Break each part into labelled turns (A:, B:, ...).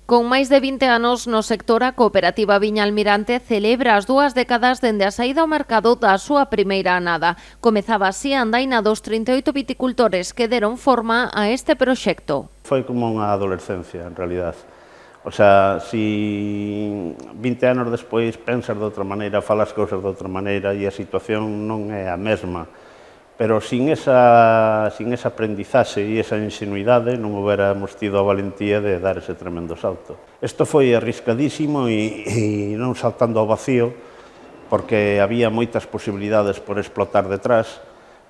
A: Con máis de 20 anos no sector, a cooperativa Viña Almirante celebra as 2 décadas dende a saída ao mercado da súa primeira anada. Comezaba así a andaina dos 38 viticultores que deron forma a este proxecto.
B: Foi como unha adolescencia, en realidad. O sea, si 20 anos despois pensas de outra maneira, falas cousas de outra maneira e a situación non é a mesma. Pero sin esa aprendizaxe e esa ingenuidade non houbéramos tido a valentía de dar ese tremendo salto. Isto foi arriscadísimo e non saltando ao vacío, porque había moitas posibilidades por explotar detrás,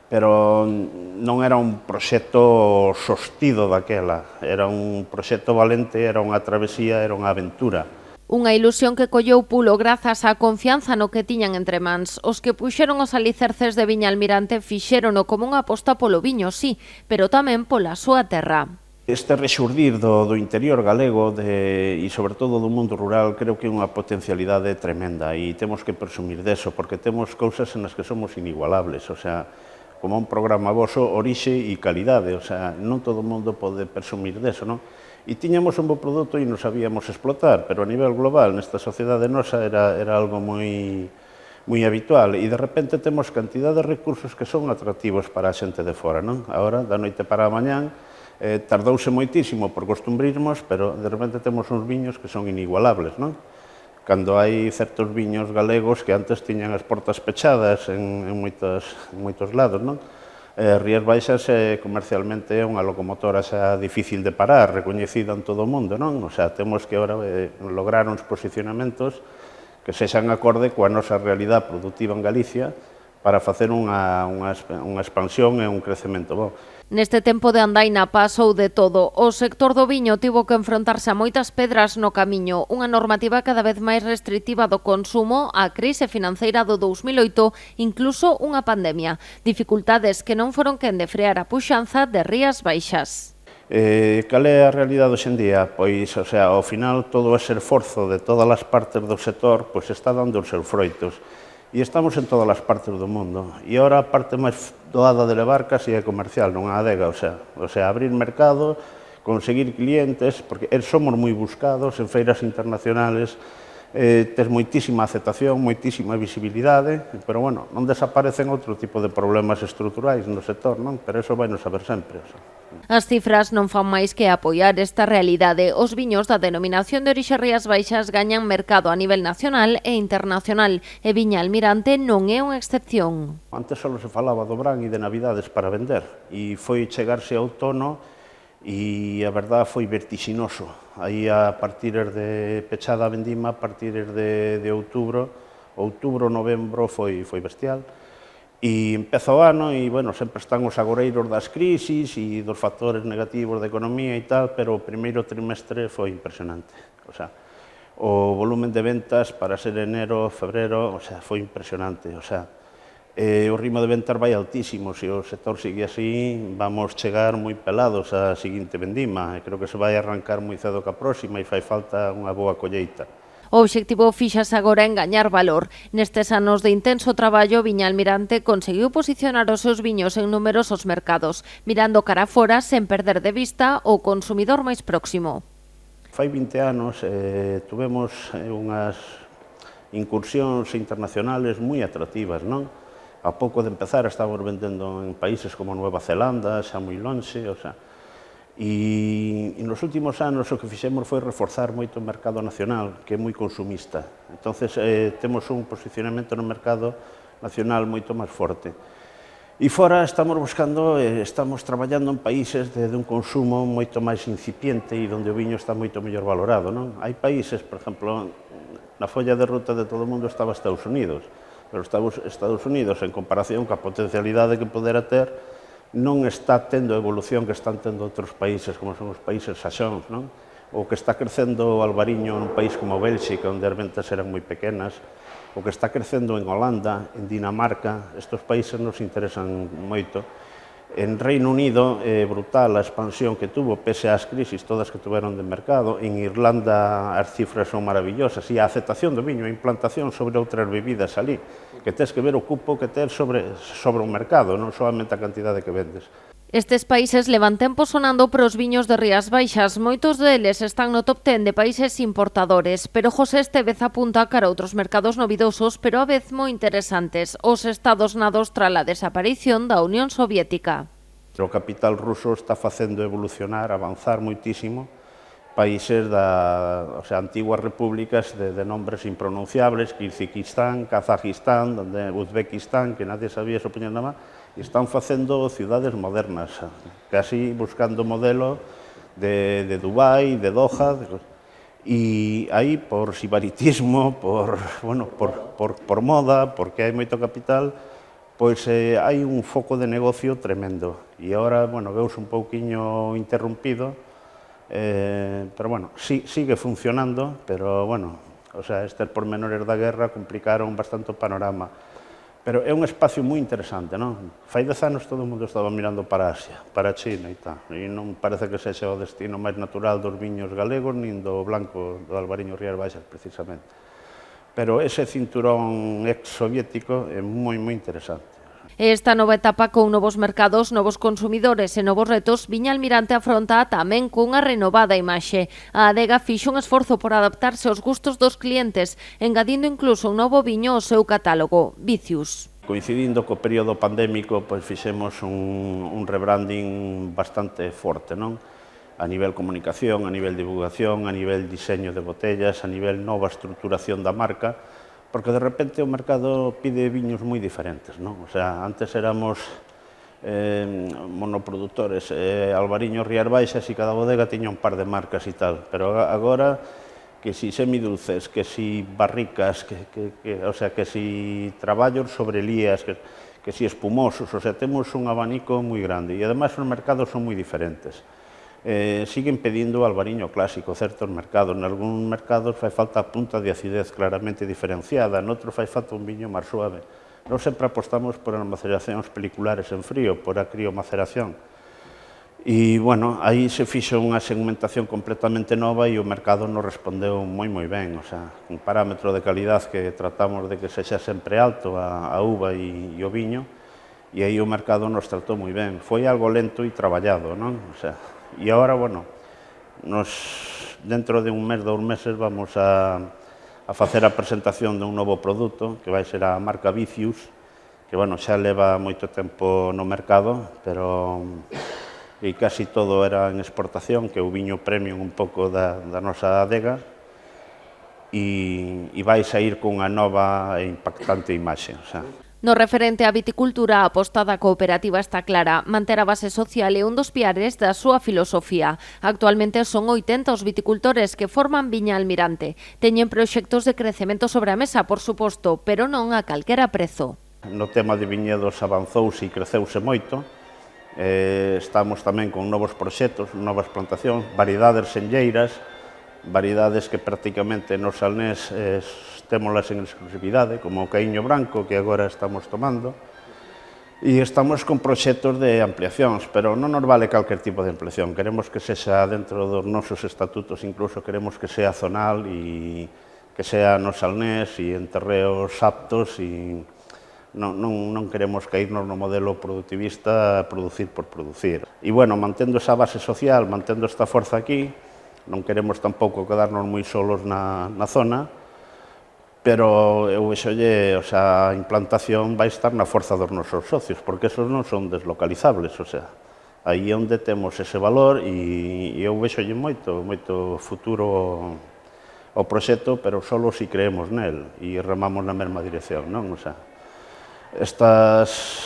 B: pero non era un proxecto sostido daquela, era un proxecto valente, era unha travesía, era unha aventura.
A: Unha ilusión que colleu pulo grazas á confianza no que tiñan entre mans. Os que puxeron os alicerces de Viña Almirante fixérono como unha aposta polo viño, sí, pero tamén pola súa terra.
B: Este rexurdir do interior galego e sobre todo do mundo rural creo que é unha potencialidade tremenda e temos que presumir deso porque temos cousas nas que somos inigualables, o sea, como un programa voso, orixe e calidade, o sea, non todo o mundo pode presumir deso, non? E tiñamos un bo produto e nos sabíamos explotar, pero a nivel global, nesta sociedade nosa, era algo moi habitual e de repente temos cantidad de recursos que son atractivos para a xente de fora, non? Agora, da noite para a mañán, tardouse moitísimo por costumbrismos, pero de repente temos uns viños que son inigualables, non? Cando hai certos viños galegos que antes tiñan as portas pechadas en moitos lados, non? Rías Baixas comercialmente é unha locomotora xa difícil de parar, recoñecida en todo o mundo, non? O sea, temos que agora lograr uns posicionamentos que sexan acorde coa nosa realidade productiva en Galicia para facer unha expansión e un crecemento bo.
A: Neste tempo de andaina pasou de todo. O sector do viño tivo que enfrontarse a moitas pedras no camiño, unha normativa cada vez máis restritiva do consumo, a crise financeira do 2008, incluso unha pandemia. Dificultades que non foron quen de frear a puxanza de Rías Baixas.
B: Cal é a realidade hoxe en día? Pois, o sea, ao final, todo ese esforzo de todas as partes do sector pois está dando os seus froitos. E estamos en todas as partes do mundo. E agora a parte máis doada de levar casi é comercial, non a adega, o sea, abrir mercado, conseguir clientes, porque somos moi buscados en feiras internacionales, tes moitísima aceptación, moitísima visibilidade, pero, bueno, non desaparecen outro tipo de problemas estruturais no sector, non? Pero eso vai nos saber sempre, o sea.
A: As cifras non fan máis que apoiar esta realidade. Os viños da denominación de orixe Rías Baixas gañan mercado a nivel nacional e internacional e Viña Almirante non é unha excepción.
B: Antes só se falaba do Brán e de Navidades para vender e foi chegarse ao outono e a verdade foi vertixinoso. Aí a partir de pechada a vendima, a partir de outubro, novembro foi bestial. E empeza o ano e, bueno, sempre están os agoreiros das crisis e dos factores negativos da economía e tal, pero o primeiro trimestre foi impresionante. O sea, o volumen de ventas para ser enero, febrero, o sea, foi impresionante. O sea, o ritmo de ventas vai altísimo. Se o sector sigue así, vamos chegar moi pelados á seguinte vendima. Creo que se vai arrancar moi cedo ca próxima e fai falta unha boa colleita.
A: O obxectivo fíxase agora en gañar valor. Nestes anos de intenso traballo, Viña Almirante conseguiu posicionar os seus viños en numerosos mercados, mirando cara fora sen perder de vista o consumidor máis próximo.
B: Fai 20 anos tuvemos unhas incursións internacionales moi atractivas, non? A pouco de empezar estamos vendendo en países como Nueva Zelanda, xa moi lonxe, o sea. E nos últimos anos o que fixemos foi reforzar moito o mercado nacional, que é moi consumista. Entonces temos un posicionamento no mercado nacional moito máis forte. E fora estamos buscando, estamos traballando en países de un consumo moito máis incipiente e onde o viño está moito mellor valorado, non? Hai países, por exemplo, na folla de ruta de todo o mundo estaba Estados Unidos, pero Estados Unidos, en comparación coa potencialidade que podera ter, non está tendo a evolución que están tendo outros países, como son os países saxóns, non? Ou que está crecendo o albariño nun país como Bélxica, onde as ventas eran moi pequenas, o que está crecendo en Holanda, en Dinamarca, estes países nos interesan moito. En Reino Unido, brutal a expansión que tuvo, pese ás crisis todas que tuveron de mercado. En Irlanda as cifras son maravillosas e a aceptación do viño, a implantación sobre outras bebidas ali, que tes que ver o cupo que tes sobre o mercado, non solamente a cantidade que vendes.
A: Estes países levan tempo sonando pros viños de Rías Baixas. Moitos deles están no top 10 de países importadores, pero José Estevez apunta cara a outros mercados novidosos, pero a vez moi interesantes, os Estados nados tras a desaparición da Unión Soviética.
B: O capital ruso está facendo evolucionar, avanzar moitísimo países antiguas repúblicas de nombres impronunciables, Kirguistán, Kazajistán, Uzbekistán, que nadie sabía se poñer na má, e están facendo ciudades modernas, casi buscando modelo de Dubái, de Doha, e aí por sibaritismo, por moda, porque hai moito capital, pois hai un foco de negocio tremendo. E agora, veuse un pouquiño interrompido, pero, sigue funcionando, pero, estes pormenores da guerra complicaron bastante o panorama. Pero é un espacio moi interesante, non? Fai 10 anos todo o mundo estaba mirando para Asia, para China e tal, e non parece que sexa o destino máis natural dos viños galegos, nin do blanco do Albariño Rías Baixas, precisamente. Pero ese cinturón ex-soviético é moi, moi interesante.
A: Esta nova etapa con novos mercados, novos consumidores e novos retos, Viña Almirante afronta tamén cunha renovada imaxe. A adega fixo un esforzo por adaptarse aos gustos dos clientes, engadindo incluso un novo viño ao seu catálogo, Vicius.
B: Coincidindo co período pandémico, fixemos un rebranding bastante forte, non? A nivel comunicación, a nivel divulgación, a nivel diseño de botellas, a nivel nova estructuración da marca, porque de repente o mercado pide viños moi diferentes, non? O sea, antes éramos monoproductores, Albariño Rías Baixas e cada bodega tiña un par de marcas e tal, pero agora que si semidulces, que si barricas, que si traballos sobre lías, que si espumosos, o sea, temos un abanico moi grande e ademais os mercados son moi diferentes. Siguen pedindo o albariño clásico, certos mercados. En algún mercados fai falta a punta de acidez claramente diferenciada, noutros fai falta un viño máis suave. Nós sempre apostamos por almacenacións peliculares en frío, por a criomaceración. E, aí se fixo unha segmentación completamente nova e o mercado nos respondeu moi, moi ben. O sea, un parámetro de calidad que tratamos de que sexa sempre alto, a uva e o viño, e aí o mercado nos tratou moi ben. Foi algo lento e traballado, non? O sea, e agora, nos dentro de un mes, 2 meses, vamos a facer a presentación dun novo produto, que vai ser a marca Vicius, que, xa leva moito tempo no mercado, pero casi todo era en exportación, que é o viño premium un pouco da nosa adega, e vai sair cunha nova e impactante imaxe, o sea.
A: No referente á viticultura, a aposta da cooperativa está clara. Manter a base social é un dos piares da súa filosofía. Actualmente son 80 os viticultores que forman Viña Almirante. Teñen proxectos de crecemento sobre a mesa, por suposto, pero non a calquera prezo.
B: No tema de viñedos avanzouse e creceuse moito. Estamos tamén con novos proxectos, novas plantacións, variedades senlleiras, variedades que prácticamente nos Salnés témolas en exclusividade, como o caíño branco, que agora estamos tomando, e estamos con proxectos de ampliacións, pero non nos vale calquer tipo de ampliación, queremos que sexa dentro dos nosos estatutos, incluso queremos que sea zonal e que sea no Salnés e en terreos aptos e non queremos caírnos no modelo productivista a producir por producir. E, mantendo esa base social, mantendo esta forza aquí, non queremos tampouco quedarnos moi solos na zona, pero eu vexolle, a implantación vai estar na forza dos nosos socios, porque esos non son deslocalizables, aí é onde temos ese valor e eu vexolle moito futuro ao proxecto, pero só si creemos nel e remamos na mesma dirección, non? Estes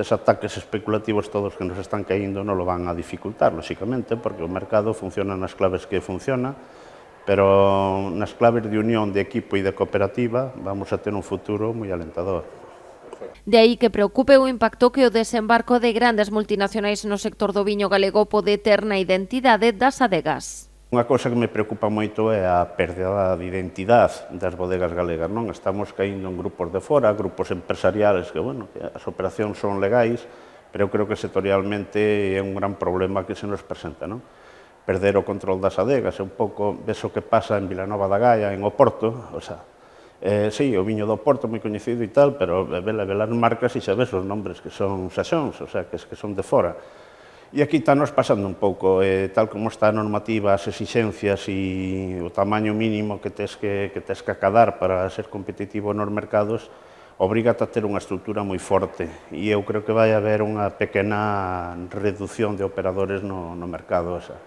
B: ataques especulativos todos que nos están caíndo non lo van a dificultar, lóxicamente, porque o mercado funciona nas claves que funciona, pero nas claves de unión de equipo e de cooperativa vamos a ter un futuro moi alentador.
A: De aí que preocupe o impacto que o desembarco de grandes multinacionais no sector do viño galego pode ter na identidade das adegas.
B: Unha cousa que me preocupa moito é a perda de identidade das bodegas galegas, non? Estamos caindo en grupos de fora, grupos empresariales que, que as operacións son legais, pero eu creo que sectorialmente é un gran problema que se nos presenta, non? Perder o control das adegas, é un pouco, ves o que pasa en Vilanova da Gaia, en Oporto, Sí, o viño do Porto moi coñecido e tal, pero velas marcas e xa ves os nombres que son saxóns, o sea, que son de fora. E aquí nos pasando un pouco, tal como está a normativa, as exixencias e o tamaño mínimo que tes que acadar para ser competitivo nos mercados, obrigate a ter unha estrutura moi forte e eu creo que vai haber unha pequena reducción de operadores no mercado. O sea,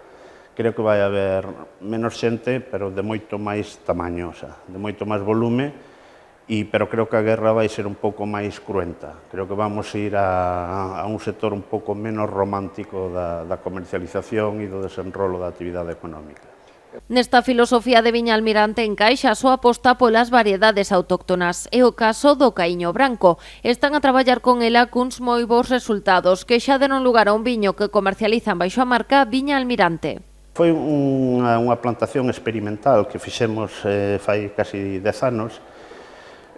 B: creo que vai haber menos xente, pero de moito máis tamaño, o sea, de moito máis volume, pero creo que a guerra vai ser un pouco máis cruenta. Creo que vamos ir a un sector un pouco menos romántico da comercialización e do desenrolo da actividade económica.
A: Nesta filosofía de Viña Almirante encaixa a súa aposta polas variedades autóctonas. É o caso do caíño branco. Están a traballar con ela cuns moi bons resultados, que xa deron lugar a un viño que comercializan baixo a marca Viña Almirante.
B: Foi unha plantación experimental que fixemos fai casi 10 anos.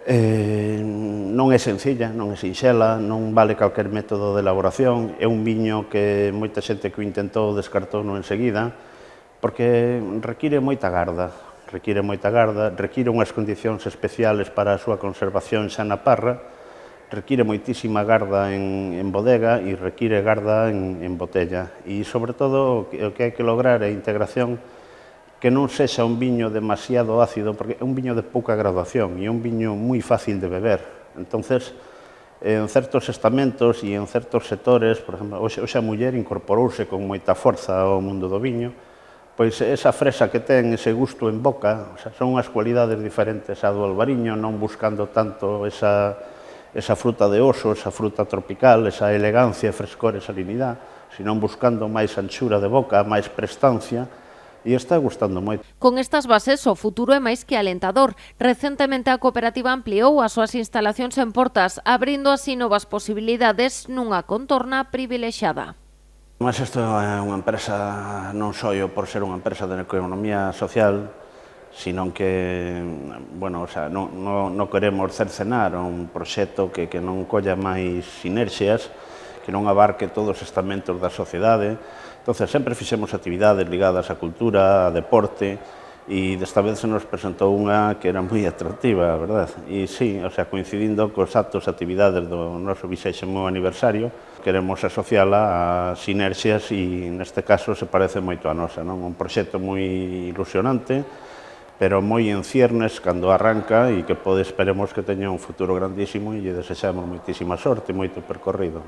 B: Non é sencilla, non é sinxela, non vale calquer método de elaboración. É un viño que moita xente que o intentou descartou enseguida, porque require moita garda, require unhas condicións especiales para a súa conservación xa na parra, require moitísima garda en bodega e require garda en botella. E, sobre todo, o que hai que lograr é a integración que non sexa un viño demasiado ácido, porque é un viño de pouca graduación e é un viño moi fácil de beber. Entonces, en certos estamentos e en certos sectores, por exemplo, hoxe a muller incorporouse con moita forza ao mundo do viño, pois esa fresa que ten, ese gusto en boca, o sea, son unhas cualidades diferentes á do albariño, non buscando tanto esa fruta de oso, esa fruta tropical, esa elegancia, frescor e salinidade, senón buscando máis anchura de boca, máis prestancia, e está gustando moito.
A: Con estas bases, o futuro é máis que alentador. Recentemente a cooperativa ampliou as súas instalacións en Portas, abrindo así novas posibilidades nunha contorna privilexada.
B: Mas isto é unha empresa, non só por ser unha empresa de economía social, sino que, bueno, o sea, non queremos cercenar un proxecto que non colla máis sinerxias, que non abarque todos os estamentos da sociedade. Entonces, sempre fixemos actividades ligadas á cultura, a deporte, e desta vez se nos presentou unha que era moi atractiva, a verdad. E sí, o sea, coincidindo cos actos e actividades do noso 20º aniversario, queremos asociala a sinerxias e, neste caso, se parece moito a nosa, non? Un proxecto moi ilusionante, pero moi en ciernes cando arranca e que esperemos que teña un futuro grandísimo e lle desexamos moitísima sorte e moito percorrido.